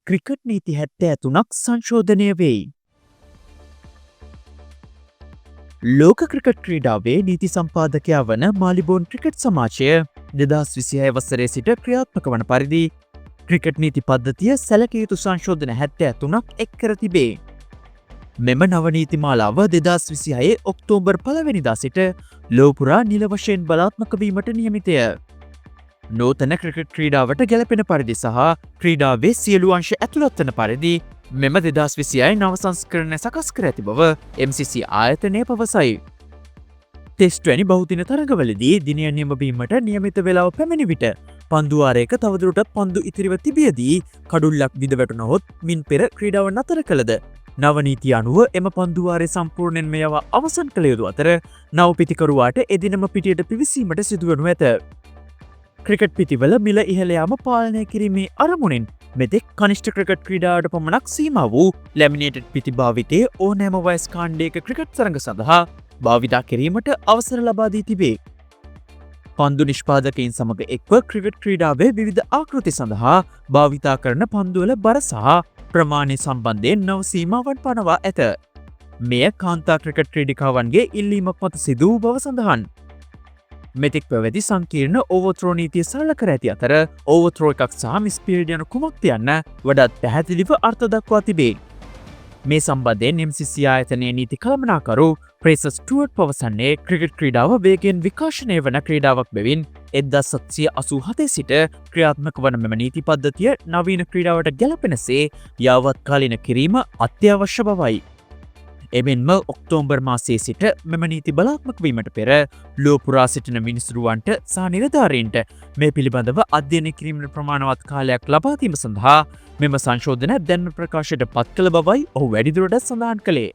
Cricket නීති 73ක් සංශෝධනය වෙයි. ලෝක ක්‍රිකට් ක්‍රීඩාවේ නීති සම්පාදකයා වන මාලිබෝන් ක්‍රිකට් සමාජය 2026 වසරේ සිට ක්‍රියාත්මක වන පරිදි ක්‍රිකට් නීති පද්ධතිය සැලකිය යුතු සංශෝධන 73ක් එක් කර තිබේ. මෙම නවනීති මාලාව 2026 ඔක්තෝබර් 1 වෙනිදා සිට ලෝපුරා නිල වශයෙන් බලාත්මක වීමට නියමිතය. නූතන ක්‍රිකට් ක්‍රීඩාවට ගැලපෙන පරිදි සහ ක්‍රීඩාවේ සියලු අංශ ඇතුළත් වන පරිදි මෙම 2026 නව සංස්කරණය සකස් කර ඇති බව MCC ආයතනය පවසයි. ටෙස්ට් වැනි බහුදින තරගවලදී දිනය නියම වීමට නියමිත වේලාව පැමිණි විට පන්දුවාරයක තවදුරටත් පන්දු ඉතිරිව තිබියදී කඩුල්ලක් විද වැටුණහොත් මින් පෙර ක්‍රීඩාව නතර කළද නවනීතිය අනුව එම පන්දුවාරය සම්පූර්ණයෙන්ම යවා අවසන් කළ යුතු අතර නව පිතිකරුවාට එදිනම පිටියට පිවිසීමට සිදුවනු ඇත. ක්‍රිකට් පිතිවල මිල ඉහළ යාම පාලනය කිරීමේ අරමුණින් මෙතෙක් කනිෂ්ඨ ක්‍රිකට් ක්‍රීඩාවට පමණක් සීමා වූ ලැමිනේටඩ් පිති භාවිතයේ ඕනෑම වයස් කාණ්ඩයක ක්‍රිකට් තරඟ සඳහා භාවිතා කිරීමට අවසර ලබා දී තිබේ. පන්දු නිෂ්පාදකයින් සමග එක්ව ක්‍රිකට් ක්‍රීඩාවේ විවිධ ආකෘති සඳහා භාවිතා කරන පන්දුවල බර සහ ප්‍රමාණය සම්බන්ධයෙන් නව සීමාවන් පනවා ඇත. මෙය කාන්තා ක්‍රිකට් ක්‍රීඩිකාවන්ගේ ඉල්ලීමක් මත සිදු වූ බව සඳහන්. මෙතෙක් පැවැති සංකීර්ණ ඕවර්ත්‍රෝ නීතිය සරල කර ඇති අතර ඕවර්ත්‍රෝ එකක් සහ මිස්පීල්ඩ් යන කුමක්ද යන්න වඩාත් පැහැදිලිව අර්ථ දක්වා තිබේ. මේ සම්බන්ධයෙන් MCC ආයතනයේ නීති කළමනාකරු ප්‍රේසර් ස්ටුවර්ට් පවසන්නේ ක්‍රිකට් ක්‍රීඩාව වේගයෙන් විකාශනය වන ක්‍රීඩාවක් බැවින් 1787 සිට ක්‍රියාත්මක වන මෙම නීති පද්ධතිය නවීන ක්‍රීඩාවට ගැලපෙනසේ යාවත්කාලින කිරීම අත්‍යවශ්‍ය බවයි. එමෙන්ම ඔක්තෝබර් මාසයේ සිට මෙම නීති බලාත්මක වීමට පෙර ලෝපුරා සිටින මිනිසුරුවන්ට සහ නිලධාරීන්ට මේ පිළිබඳව අධ්‍යයනය කිරීමට ප්‍රමාණවත් කාලයක් ලබා දීම සඳහා මෙම සංශෝධන දැන්ම ප්‍රකාශයට පත් කළ බවයි ඔහු වැඩිදුරටත් සඳහන් කළේ.